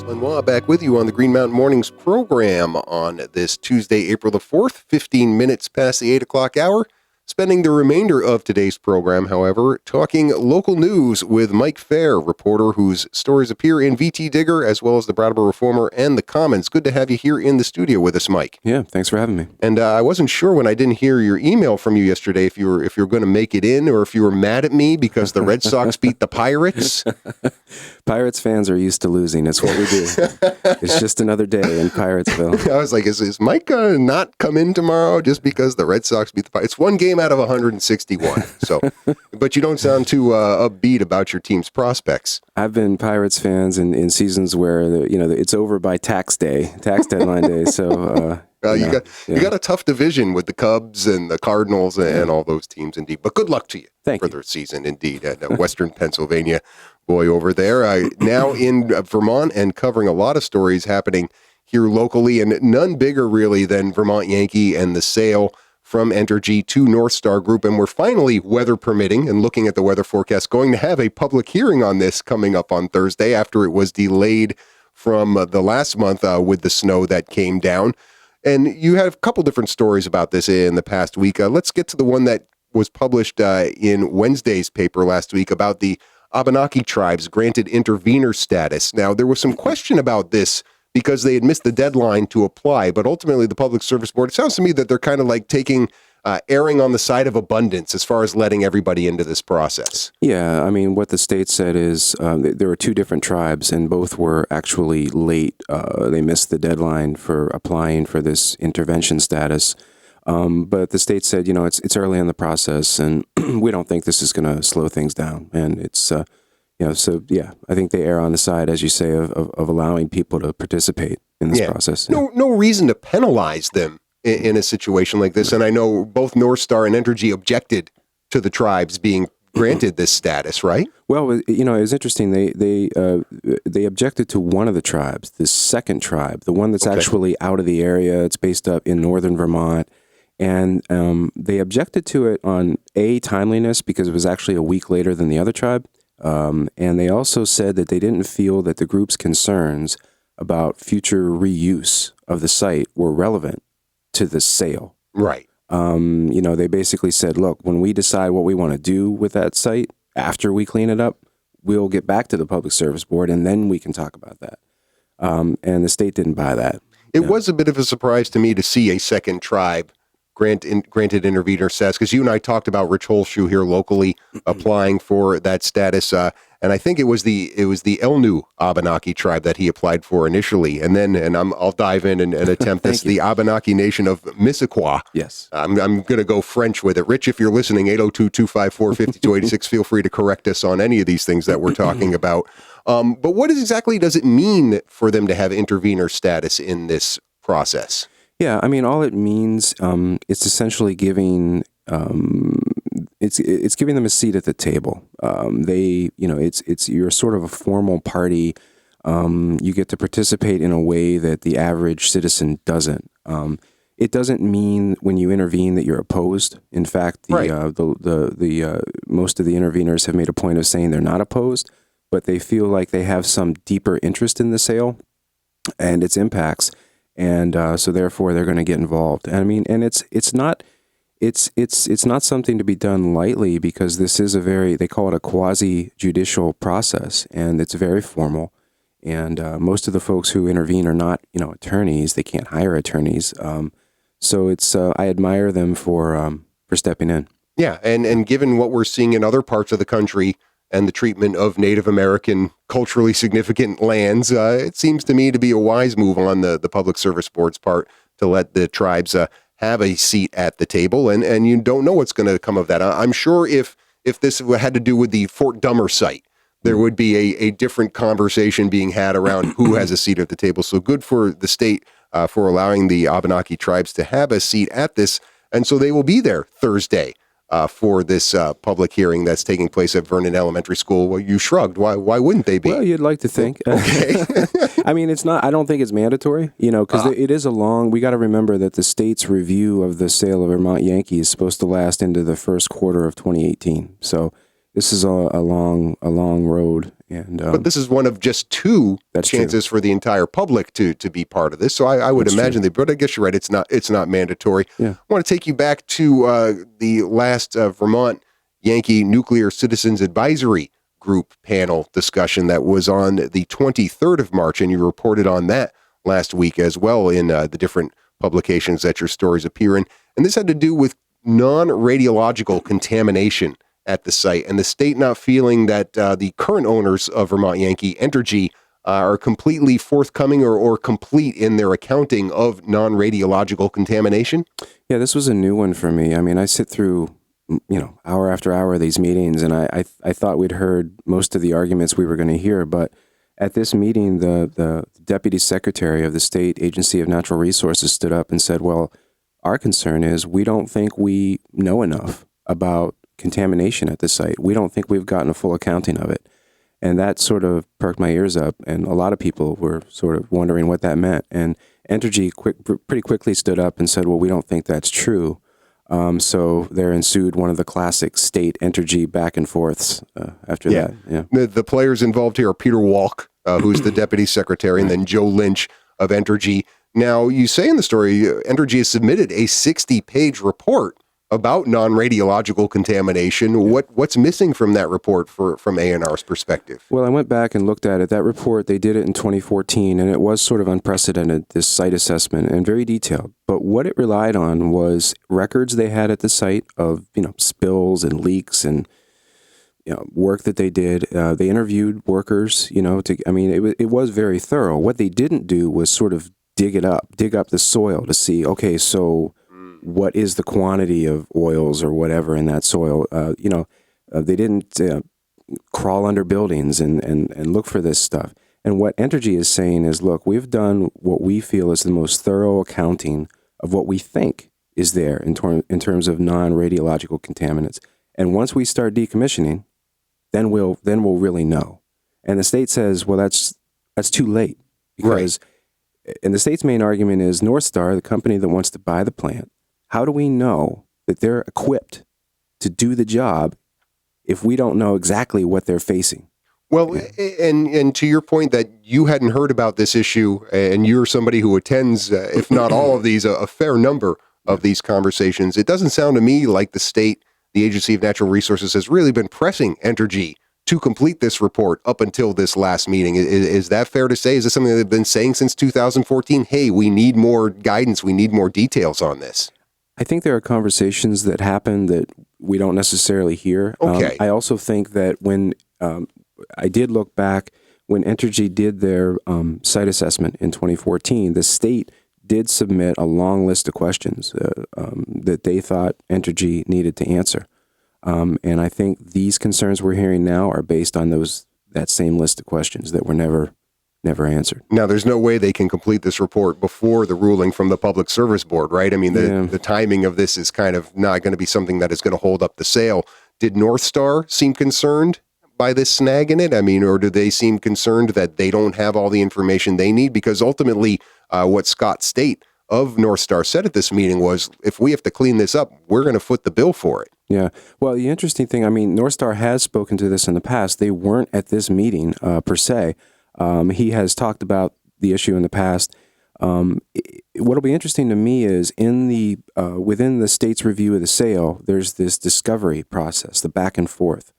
Lenois back with you on the Green Mountain Mornings program on this Tuesday, April the 4th, 15 minutes past the 8 o'clock hour. Spending the remainder of today's program, however, talking local news with Mike Faher, reporter whose stories appear in VTDigger as well as the Brattleboro Reformer and the Commons. Good to have you here in the studio with us, Mike. Yeah, thanks for having me. And I wasn't sure when I didn't hear your email from you yesterday if you were going to make it in or if you were mad at me because the Red Sox beat the Pirates. Pirates fans are used to losing. It's what we do. It's just another day in Piratesville. I was like, is Mike going to not come in tomorrow just because the Red Sox beat the Pirates? It's one game out of 161. So, but you don't sound too upbeat about your team's prospects. I've been Pirates fans in seasons where it's over by tax deadline day. So you got a tough division with the Cubs and the Cardinals and all those teams, indeed. But good luck to you for the season, indeed, at Western Pennsylvania. Boy, over there. Now in Vermont and covering a lot of stories happening here locally, and none bigger really than Vermont Yankee and the sale from Entergy to North Star Group. And we're finally, weather permitting and looking at the weather forecast, going to have a public hearing on this coming up on Thursday after it was delayed from the last month with the snow that came down. And you have a couple different stories about this in the past week. Let's get to the one that was published in Wednesday's paper last week about the Abenaki tribes granted intervener status. Now, there was some question about this because they had missed the deadline to apply, but ultimately the Public Service Board, it sounds to me that they're kind of like erring on the side of abundance as far as letting everybody into this process. Yeah, I mean, what the state said is there were two different tribes, and both were actually late. They missed the deadline for applying for this intervention status. But the state said, it's early in the process, and we don't think this is going to slow things down. And it's, I think they err on the side, as you say, of allowing people to participate in this process. No reason to penalize them in a situation like this. And I know both North Star and Entergy objected to the tribes being granted this status, right? Well, it was interesting. They objected to one of the tribes, the second tribe, the one that's actually out of the area. It's based up in northern Vermont. And they objected to it on timeliness because it was actually a week later than the other tribe. And they also said that they didn't feel that the group's concerns about future reuse of the site were relevant to the sale. Right. They basically said, look, when we decide what we want to do with that site after we clean it up, we'll get back to the Public Service Board and then we can talk about that. And the state didn't buy that. It was a bit of a surprise to me to see a second tribe granted intervener status, because you and I talked about Rich Holshoe here locally applying for that status, and I think it was the Elnu Abenaki tribe that he applied for initially, and I'll dive in and attempt this, the Abenaki Nation of Missisquoi. Yes. I'm going to go French with it. Rich, if you're listening, 802-254-5286, feel free to correct us on any of these things that we're talking about. But what exactly does it mean for them to have intervener status in this process? Yeah, I mean, all it means, it's essentially giving, it's giving them a seat at the table. You're sort of a formal party. You get to participate in a way that the average citizen doesn't. It doesn't mean when you intervene that you're opposed. In fact, most of the interveners have made a point of saying they're not opposed, but they feel like they have some deeper interest in the sale and its impacts. And so therefore they're going to get involved. And I mean, and it's not something to be done lightly, because this is they call it a quasi-judicial process, and it's very formal. And most of the folks who intervene are not, attorneys. They can't hire attorneys. So it's I admire them for stepping in. Yeah, and given what we're seeing in other parts of the country and the treatment of Native American culturally significant lands, it seems to me to be a wise move on the Public Service Board's part to let the tribes have a seat at the table, and you don't know what's going to come of that. I'm sure if this had to do with the Fort Dummer site there would be a different conversation being had around who has a seat at the table. So good for the state for allowing the Abenaki tribes to have a seat at this. And so they will be there Thursday for this public hearing that's taking place at Vernon Elementary School. Well, you shrugged. Why wouldn't they be? Well, you'd like to think. Okay. I mean, it's not, I don't think it's mandatory, because it is we got to remember that the state's review of the sale of Vermont Yankee is supposed to last into the first quarter of 2018. So this is a long road. And but this is one of just two chances for the entire public to be part of this. So I would imagine but I guess you're right. It's not mandatory. Yeah. I want to take you back to the last Vermont Yankee Nuclear Citizens Advisory Group panel discussion that was on the 23rd of March, and you reported on that last week as well in the different publications that your stories appear in. And this had to do with non-radiological contamination at the site, and the state not feeling that the current owners of Vermont Yankee, Entergy, are completely forthcoming or complete in their accounting of non-radiological contamination? Yeah, this was a new one for me. I mean, I sit through, hour after hour of these meetings, and I thought we'd heard most of the arguments we were going to hear, but at this meeting, the Deputy Secretary of the State Agency of Natural Resources stood up and said, well, our concern is we don't think we know enough about contamination at the site. We don't think we've gotten a full accounting of it. And that sort of perked my ears up, and a lot of people were sort of wondering what that meant. And Entergy pretty quickly stood up and said, well, we don't think that's true. So there ensued one of the classic state Entergy back and forths after that. Yeah. The players involved here are Peter Walk, who's the Deputy Secretary, and then Joe Lynch of Entergy. Now, you say in the story, Entergy has submitted a 60-page report about non-radiological contamination. What's missing from that report from A&R's perspective? Well, I went back and looked at it. That report, they did it in 2014, and it was sort of unprecedented, this site assessment, and very detailed. But what it relied on was records they had at the site of, spills and leaks and, work that they did. They interviewed workers, it was very thorough. What they didn't do was sort of dig up the soil to see, okay, so what is the quantity of oils or whatever in that soil? They didn't crawl under buildings and look for this stuff. And what Entergy is saying is, look, we've done what we feel is the most thorough accounting of what we think is there in terms of non-radiological contaminants. And once we start decommissioning, then we'll really know. And the state says, well, that's too late, because and the state's main argument is North Star, the company that wants to buy the plant, how do we know that they're equipped to do the job if we don't know exactly what they're facing? Well, and to your point that you hadn't heard about this issue, and you're somebody who attends, if not all of these, a fair number of these conversations, it doesn't sound to me like the state, the Agency of Natural Resources, has really been pressing Entergy to complete this report up until this last meeting. Is that fair to say? Is this something they've been saying since 2014? Hey, we need more guidance. We need more details on this. I think there are conversations that happen that we don't necessarily hear. Okay. I also think that when I did look back, when Entergy did their site assessment in 2014, the state did submit a long list of questions that they thought Entergy needed to answer. And I think these concerns we're hearing now are based on that same list of questions that were never answered. Now, there's no way they can complete this report before the ruling from the Public Service Board, right? I mean, the timing of this is kind of not going to be something that is going to hold up the sale. Did North Star seem concerned by this snag in it? I mean, or do they seem concerned that they don't have all the information they need? Because ultimately, what Scott State of North Star said at this meeting was, if we have to clean this up, we're going to foot the bill for it. Yeah. Well, the interesting thing, I mean, North Star has spoken to this in the past. They weren't at this meeting per se. He has talked about the issue in the past. What'll be interesting to me is within the state's review of the sale, there's this discovery process, the back and forth.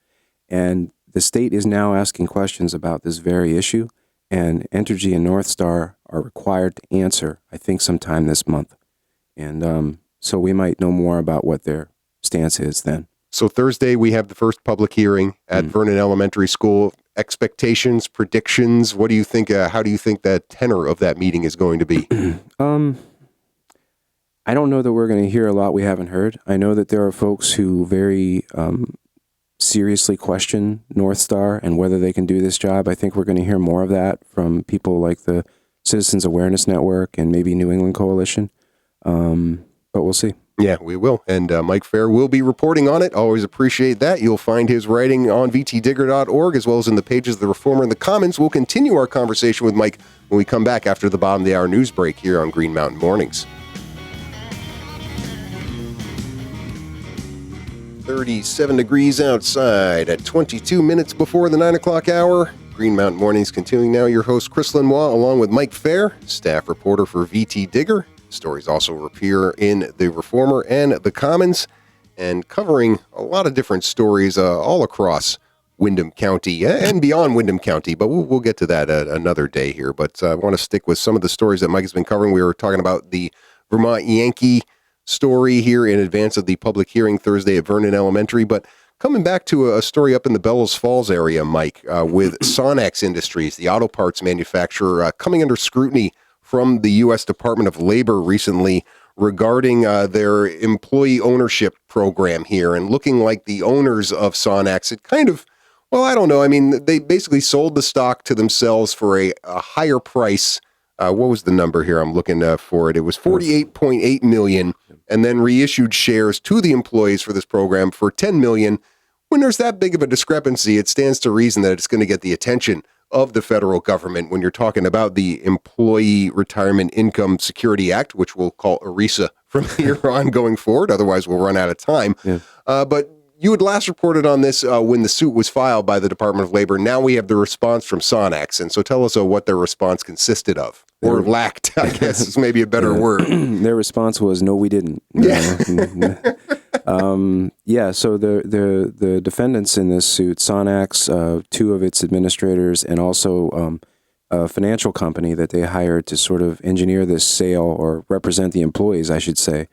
And the state is now asking questions about this very issue, and Entergy and North Star are required to answer, I think, sometime this month. And so we might know more about what their stance is then. So Thursday, we have the first public hearing at Vernon Elementary School. Expectations, predictions, what do you think, how do you think that tenor of that meeting is going to be? I don't know that we're going to hear a lot we haven't heard. I know that there are folks who very seriously question North Star and whether they can do this job. I think we're going to hear more of that from people like the Citizens Awareness Network and maybe New England Coalition. But we'll see. Yeah, we will. And Mike Faher will be reporting on it. Always appreciate that. You'll find his writing on VTDigger.org as well as in the pages of the Reformer and the Commons. We'll continue our conversation with Mike when we come back after the bottom of the hour news break here on Green Mountain Mornings. 37 degrees outside at 22 minutes before the 9 o'clock hour. Green Mountain Mornings continuing now. Your host, Chris Lenois, along with Mike Faher, staff reporter for VTDigger. Stories also appear in the Reformer and the Commons, and covering a lot of different stories all across Windham County and beyond Windham County, but we'll get to that another day here. But I want to stick with some of the stories that Mike has been covering. We were talking about the Vermont Yankee story here in advance of the public hearing Thursday at Vernon Elementary, but coming back to a story up in the Bellows Falls area, Mike, with Sonnax Industries, the auto parts manufacturer, coming under scrutiny from the U.S. Department of Labor recently regarding their employee ownership program here, and looking like the owners of Sonnax, it kind of, well, I don't know. I mean, they basically sold the stock to themselves for a higher price. What was the number here? I'm looking for it. It was $48.8 million, and then reissued shares to the employees for this program for $10 million. When there's that big of a discrepancy, it stands to reason that it's going to get the attention of the federal government when you're talking about the Employee Retirement Income Security Act, which we'll call ERISA from here on going forward. Otherwise, we'll run out of time. Yeah. But you had last reported on this when the suit was filed by the Department of Labor. Now we have the response from Sonnax. And so tell us what their response consisted of, or lacked, I guess is maybe a better word. Their response was, no, we didn't. So the defendants in this suit, Sonnax, two of its administrators, and also a financial company that they hired to sort of engineer this sale or represent the employees, I should say.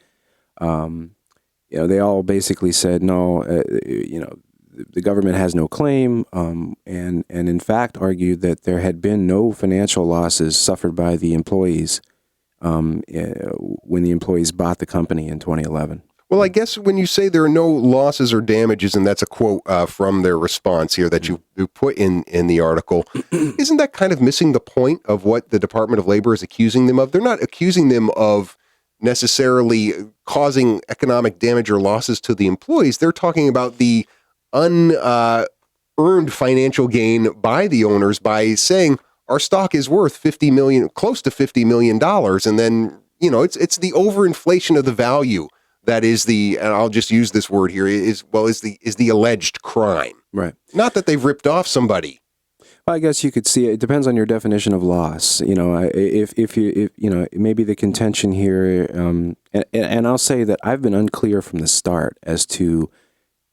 They all basically said, no, the government has no claim, and in fact argued that there had been no financial losses suffered by the employees when the employees bought the company in 2011. Well, I guess when you say there are no losses or damages, and that's a quote from their response here that you put in the article, isn't that kind of missing the point of what the Department of Labor is accusing them of? They're not accusing them of necessarily causing economic damage or losses to the employees. They're talking about the unearned financial gain by the owners by saying our stock is worth close to $50 million. And then, it's the overinflation of the value that is and I'll just use this word here, is the alleged crime. Right. Not that they've ripped off somebody. Well, I guess you could see it depends on your definition of loss. If maybe the contention here, and I'll say that I've been unclear from the start as to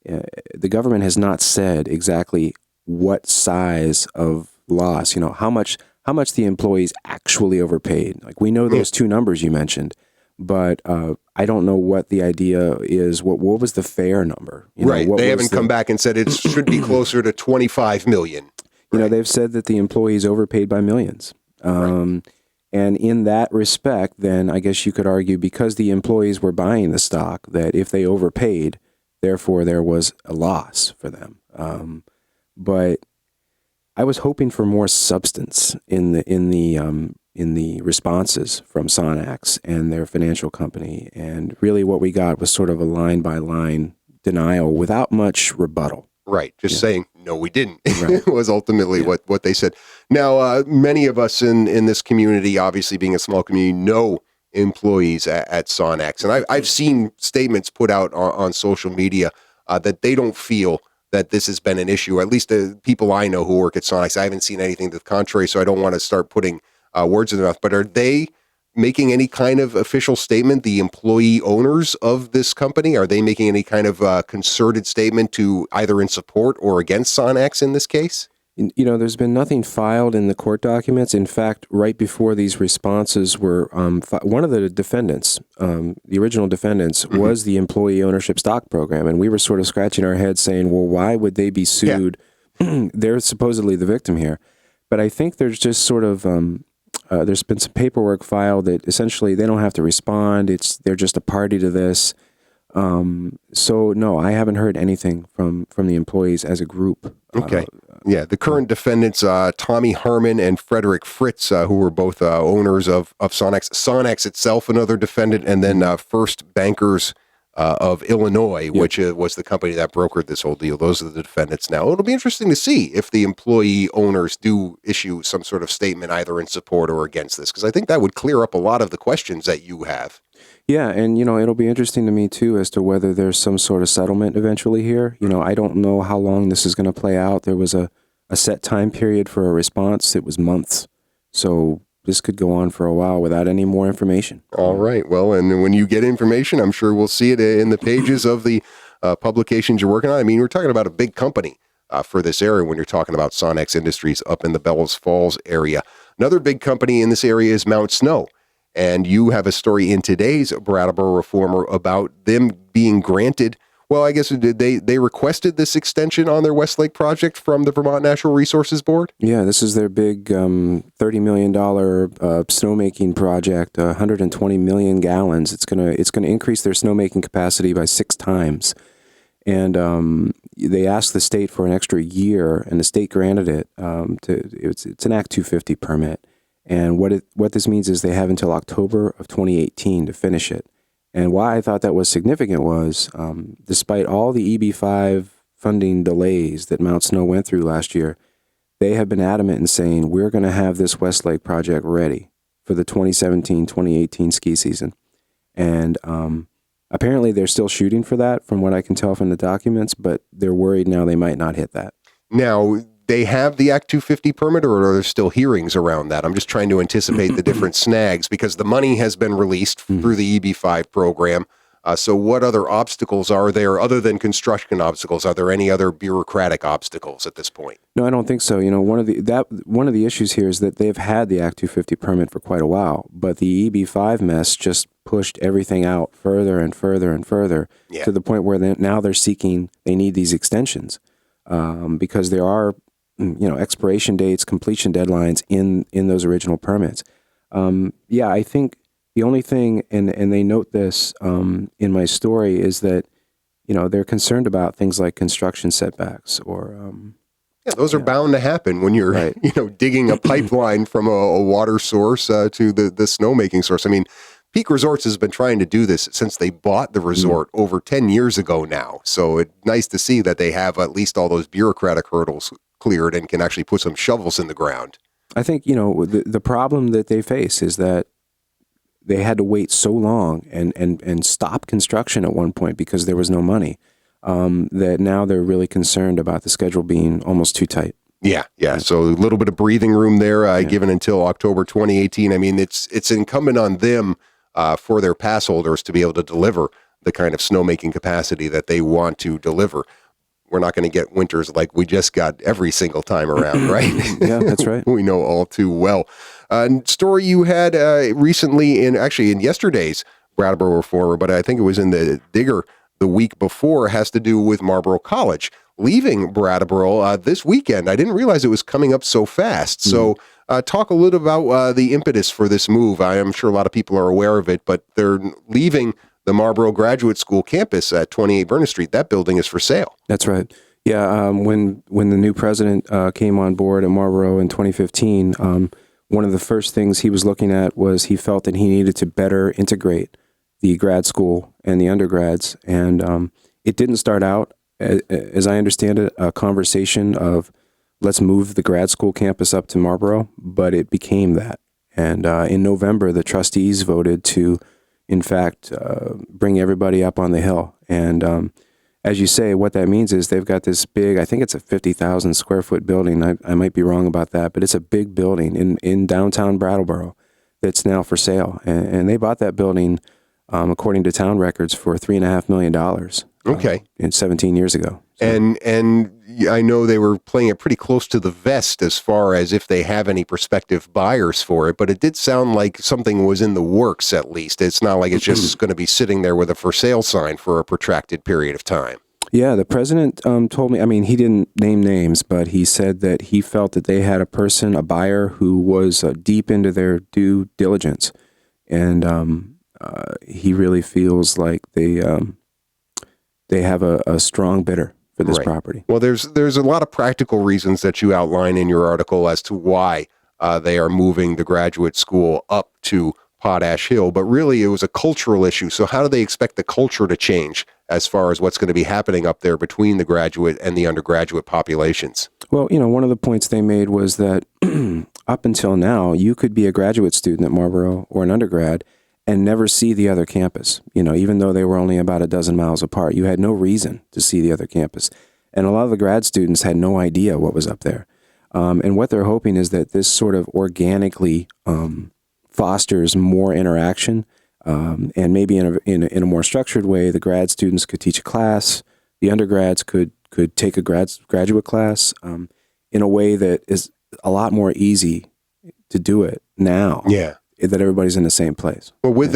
the government has not said exactly what size of loss, how much the employees actually overpaid. Like, we know those two numbers you mentioned, but I don't know what the idea is. What was the fair number? Right. They haven't come back and said it should be closer to $25 million. They've said that the employees overpaid by millions. Right. And in that respect, then I guess you could argue because the employees were buying the stock, that if they overpaid, therefore there was a loss for them. But I was hoping for more substance in the responses from Sonnax and their financial company. And really what we got was sort of a line-by-line denial without much rebuttal. Right. Just saying, no, we didn't, right. was ultimately what they said. Now, many of us in this community, obviously being a small community, know employees at Sonnax. And I've seen statements put out on social media that they don't feel that this has been an issue. At least the people I know who work at Sonnax, I haven't seen anything to the contrary, so I don't want to start putting words in their mouth. But are they making any kind of official statement, the employee owners of this company? Are they making any kind of concerted statement to either in support or against Sonnax in this case? There's been nothing filed in the court documents. In fact, right before these responses were, one of the defendants, the original defendants, was the employee ownership stock program. And we were sort of scratching our heads saying, well, why would they be sued? Yeah. They're supposedly the victim here. But I think there's just sort of, there's been some paperwork filed that essentially they don't have to respond. They're just a party to this. So no, I haven't heard anything from the employees as a group. Okay. Yeah, the current defendants, Tommy Harmon and Frederick Fritz, who were both owners of Sonnax. Sonnax itself, another defendant, and then First Bankers of Illinois, which was the company that brokered this whole deal. Those are the defendants now. It'll be interesting to see if the employee owners do issue some sort of statement either in support or against this, because I think that would clear up a lot of the questions that you have. Yeah, and it'll be interesting to me too as to whether there's some sort of settlement eventually here. I don't know how long this is going to play out. There was a set time period for a response. It was months. So this could go on for a while without any more information. All right. Well, and when you get information, I'm sure we'll see it in the pages of the publications you're working on. I mean, we're talking about a big company for this area when you're talking about Sonnax Industries up in the Bellows Falls area. Another big company in this area is Mount Snow. And you have a story in today's Brattleboro Reformer about them being granted. Well, I guess they requested this extension on their Westlake project from the Vermont Natural Resources Board? Yeah, this is their big $30 million snowmaking project, 120 million gallons. It's gonna increase their snowmaking capacity by 6 times. And they asked the state for an extra year, and the state granted it. It's an Act 250 permit. And what this means is they have until October of 2018 to finish it. And why I thought that was significant was, despite all the EB5 funding delays that Mount Snow went through last year, they have been adamant in saying, we're going to have this Westlake project ready for the 2017-2018 ski season. And apparently they're still shooting for that, from what I can tell from the documents, but they're worried now they might not hit that. Now, they have the Act 250 permit, or are there still hearings around that? I'm just trying to anticipate the different snags, because the money has been released through the EB5 program. So what other obstacles are there other than construction obstacles? Are there any other bureaucratic obstacles at this point? No, I don't think so. One of the issues here is that they've had the Act 250 permit for quite a while, but the EB5 mess just pushed everything out further and further and further to the point where now they need these extensions because there are expiration dates, completion deadlines in those original permits. I think the only thing, and they note this in my story, is that they're concerned about things like construction setbacks or. Those are bound to happen when you're digging a pipeline from a water source to the snowmaking source. I mean, Peak Resorts has been trying to do this since they bought the resort over 10 years ago now. So it's nice to see that they have at least all those bureaucratic hurdles cleared and can actually put some shovels in the ground. I think, the problem that they face is that they had to wait so long and stop construction at one point because there was no money, that now they're really concerned about the schedule being almost too tight. Yeah. So a little bit of breathing room there, given until October 2018. I mean, it's incumbent on them for their pass holders to be able to deliver the kind of snowmaking capacity that they want to deliver. We're not going to get winters like we just got every single time around, right? Yeah, that's right. We know all too well. Story you had recently in yesterday's Brattleboro Reformer, but I think it was in the Digger the week before, has to do with Marlboro College leaving Brattleboro this weekend. I didn't realize it was coming up so fast. So talk a little about the impetus for this move. I am sure a lot of people are aware of it, but they're leaving the Marlboro Graduate School campus at 28 Vernon Street. That building is for sale. That's right. Yeah, when the new president came on board at Marlboro in 2015, one of the first things he was looking at was he felt that he needed to better integrate the grad school and the undergrads. And it didn't start out, as I understand it, a conversation of let's move the grad school campus up to Marlboro, but it became that. And in November, the trustees voted to, in fact, bring everybody up on the hill. And as you say, what that means is they've got this big, I think it's a 50,000 square foot building. I might be wrong about that, but it's a big building in downtown Brattleboro that's now for sale. And they bought that building, according to town records, for $3.5 million. Okay. 17 years ago. So. And I know they were playing it pretty close to the vest as far as if they have any prospective buyers for it, but it did sound like something was in the works at least. It's not like it's just going to be sitting there with a for sale sign for a protracted period of time. Yeah, the president told me, I mean, he didn't name names, but he said that he felt that they had a buyer who was deep into their due diligence. And he really feels like they they have a strong bidder for this property. Well, there's a lot of practical reasons that you outline in your article as to why they are moving the graduate school up to Potash Hill, but really it was a cultural issue. So how do they expect the culture to change as far as what's going to be happening up there between the graduate and the undergraduate populations? Well, one of the points they made was that up until now, you could be a graduate student at Marlboro or an undergrad and never see the other campus. Even though they were only about a dozen miles apart, you had no reason to see the other campus. And a lot of the grad students had no idea what was up there. And what they're hoping is that this sort of organically fosters more interaction, and maybe in a more structured way, the grad students could teach a class, the undergrads could take a graduate class in a way that is a lot more easy to do it now. Yeah. That everybody's in the same place. Well, with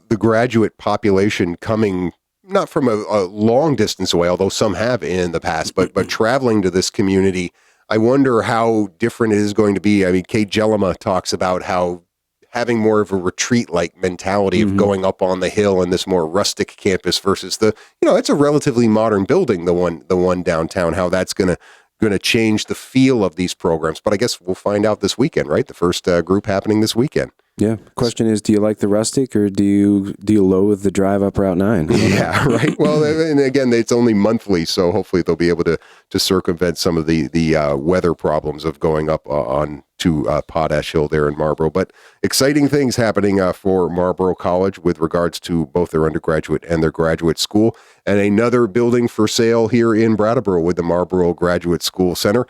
the graduate population coming not from a long distance away, although some have in the past, but traveling to this community, I wonder how different it is going to be. I mean, Kate Jellema talks about how having more of a retreat-like mentality of going up on the hill in this more rustic campus versus it's a relatively modern building, the one downtown, how that's going to change the feel of these programs. But I guess we'll find out this weekend, right? The first group happening this weekend. Yeah. Question is, do you like the rustic or do you loathe the drive up Route 9? Yeah, right. Well, and again, it's only monthly, so hopefully they'll be able to circumvent some of the weather problems of going up on to Potash Hill there in Marlboro. But exciting things happening for Marlboro College with regards to both their undergraduate and their graduate school. And another building for sale here in Brattleboro with the Marlboro Graduate School Center.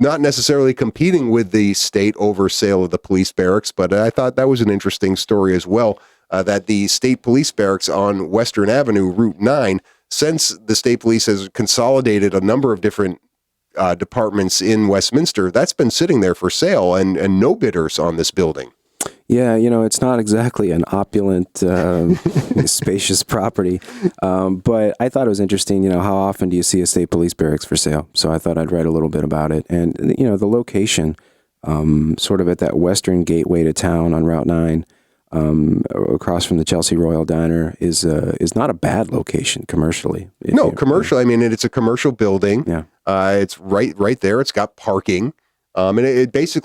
Not necessarily competing with the state over sale of the police barracks, but I thought that was an interesting story as well, that the state police barracks on Western Avenue, Route 9, since the state police has consolidated a number of different departments in Westminster, that's been sitting there for sale and no bidders on this building. Yeah, it's not exactly an opulent, spacious property, but I thought it was interesting, how often do you see a state police barracks for sale? So I thought I'd write a little bit about it. And, the location, sort of at that western gateway to town on Route 9, across from the Chelsea Royal Diner is not a bad location commercially. No, commercial. I mean, it's a commercial building. Yeah. It's right there. It's got parking. And it basically